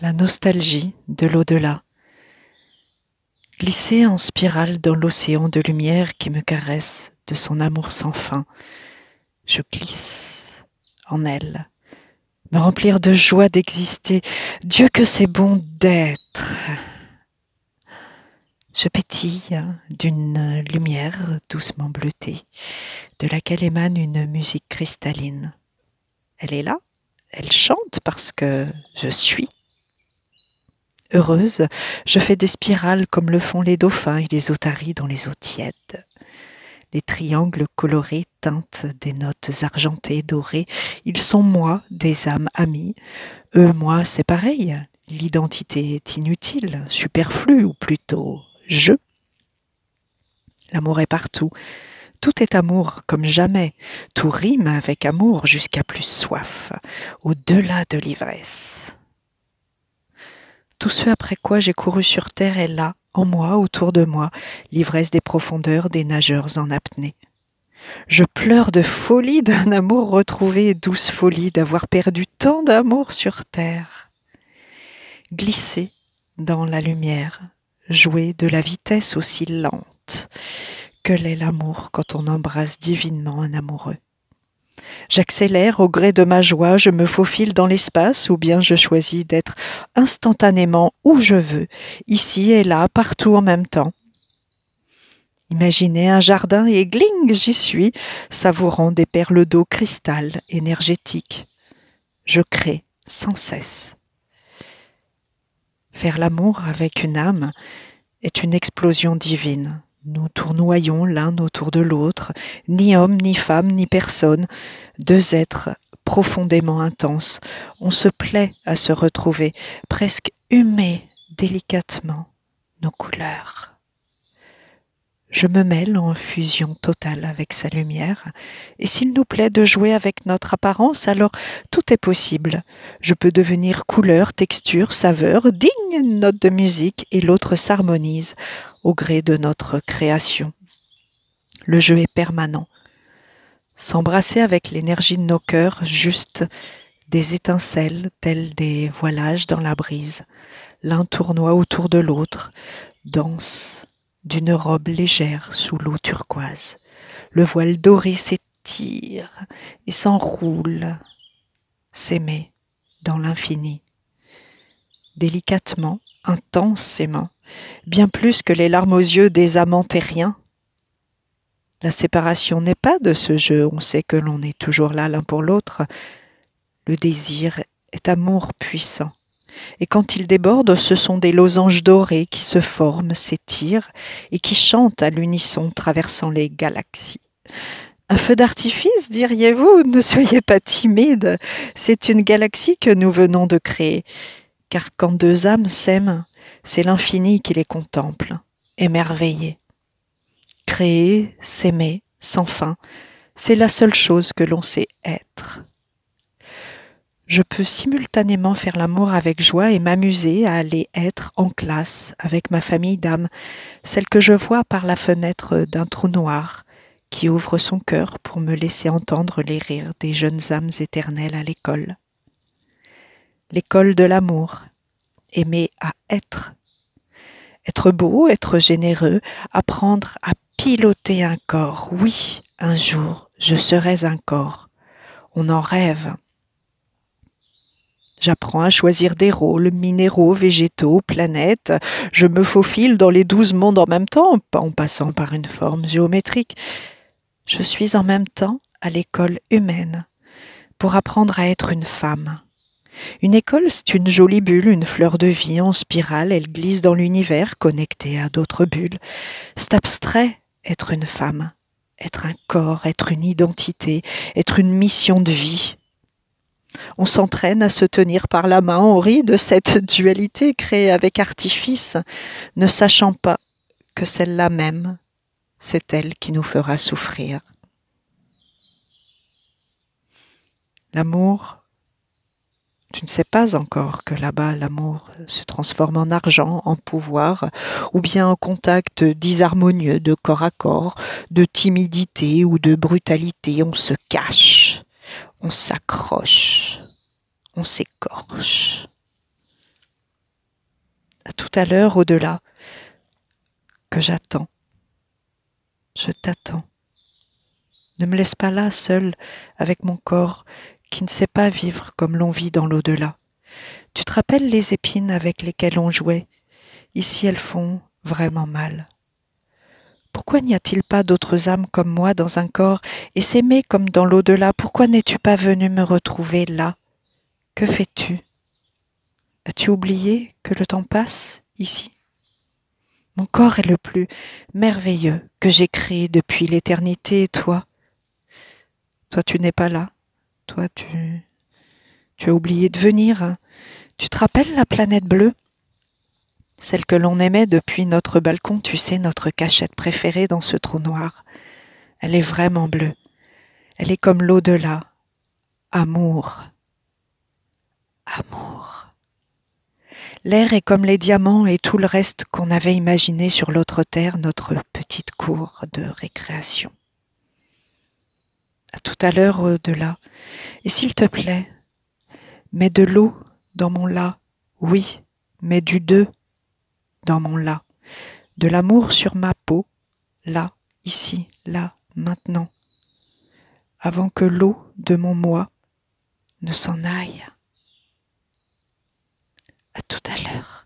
la nostalgie de l'au-delà, glisser en spirale dans l'océan de lumière qui me caresse de son amour sans fin. Je glisse en elle, me remplir de joie d'exister. Dieu que c'est bon d'être. Je pétille d'une lumière doucement bleutée, de laquelle émane une musique cristalline. Elle est là, elle chante parce que je suis. Heureuse, je fais des spirales comme le font les dauphins et les otaries dans les eaux tièdes. Les triangles colorés teintent des notes argentées, dorées. Ils sont moi, des âmes amies. Eux, moi, c'est pareil. L'identité est inutile, superflue, ou plutôt je. L'amour est partout. Tout est amour comme jamais. Tout rime avec amour jusqu'à plus soif, au-delà de l'ivresse. Tout ce après quoi j'ai couru sur terre est là, en moi, autour de moi, l'ivresse des profondeurs des nageurs en apnée. Je pleure de folie d'un amour retrouvé, douce folie d'avoir perdu tant d'amour sur terre. Glisser dans la lumière, jouer de la vitesse aussi lente que l'est l'amour quand on embrasse divinement un amoureux. J'accélère au gré de ma joie, je me faufile dans l'espace ou bien je choisis d'être instantanément où je veux, ici et là, partout en même temps. Imaginez un jardin et gling, j'y suis, savourant des perles d'eau cristal énergétiques. Je crée sans cesse. Faire l'amour avec une âme est une explosion divine. Nous tournoyons l'un autour de l'autre, ni homme, ni femme, ni personne, deux êtres profondément intenses. On se plaît à se retrouver, presque humer délicatement nos couleurs. Je me mêle en fusion totale avec sa lumière, et s'il nous plaît de jouer avec notre apparence, alors tout est possible. Je peux devenir couleur, texture, saveur, ding, une note de musique, et l'autre s'harmonise au gré de notre création. Le jeu est permanent. S'embrasser avec l'énergie de nos cœurs, juste des étincelles, telles des voilages dans la brise. L'un tournoie autour de l'autre, danse d'une robe légère sous l'eau turquoise. Le voile doré s'étire et s'enroule, s'aimer dans l'infini. Délicatement, intensément, bien plus que les larmes aux yeux des amants terriens. La séparation n'est pas de ce jeu, on sait que l'on est toujours là l'un pour l'autre. Le désir est amour puissant. Et quand il déborde, ce sont des losanges dorés qui se forment, s'étirent et qui chantent à l'unisson traversant les galaxies. Un feu d'artifice, diriez-vous? Ne soyez pas timide, c'est une galaxie que nous venons de créer. Car quand deux âmes s'aiment, c'est l'infini qui les contemple, émerveillé. Créer, s'aimer, sans fin, c'est la seule chose que l'on sait être. Je peux simultanément faire l'amour avec joie et m'amuser à aller être en classe avec ma famille d'âmes, celle que je vois par la fenêtre d'un trou noir qui ouvre son cœur pour me laisser entendre les rires des jeunes âmes éternelles à l'école. L'école de l'amour, aimer à être. Être beau, être généreux, apprendre à piloter un corps. Oui, un jour, je serai un corps. On en rêve. J'apprends à choisir des rôles, minéraux, végétaux, planètes. Je me faufile dans les 12 mondes en même temps, en passant par une forme géométrique. Je suis en même temps à l'école humaine pour apprendre à être une femme. Une école, c'est une jolie bulle, une fleur de vie en spirale. Elle glisse dans l'univers, connectée à d'autres bulles. C'est abstrait, être une femme. Être un corps, être une identité, être une mission de vie. On s'entraîne à se tenir par la main, on rit de cette dualité créée avec artifice, ne sachant pas que celle-là même, c'est elle qui nous fera souffrir. L'amour, tu ne sais pas encore que là-bas, l'amour se transforme en argent, en pouvoir, ou bien en contact disharmonieux de corps à corps, de timidité ou de brutalité. On se cache, on s'accroche. On s'écorche. À tout à l'heure, au-delà, que j'attends. Je t'attends. Ne me laisse pas là, seul, avec mon corps, qui ne sait pas vivre comme l'on vit dans l'au-delà. Tu te rappelles les épines avec lesquelles on jouait? Ici, elles font vraiment mal. Pourquoi n'y a-t-il pas d'autres âmes comme moi dans un corps et s'aimer comme dans l'au-delà? Pourquoi n'es-tu pas venu me retrouver là? Que fais-tu? As-tu oublié que le temps passe ici? Mon corps est le plus merveilleux que j'ai créé depuis l'éternité, et toi? Toi, tu n'es pas là. Toi, tu as oublié de venir, hein. Tu te rappelles la planète bleue? Celle que l'on aimait depuis notre balcon, tu sais, notre cachette préférée dans ce trou noir. Elle est vraiment bleue. Elle est comme l'au-delà. Amour. Amour. L'air est comme les diamants et tout le reste qu'on avait imaginé sur l'autre terre, notre petite cour de récréation. À tout à l'heure au-delà. Et s'il te plaît, mets de l'eau dans mon là. Oui, mets du deux dans mon là. De l'amour sur ma peau, là, ici, là, maintenant. Avant que l'eau de mon moi ne s'en aille. À tout à l'heure.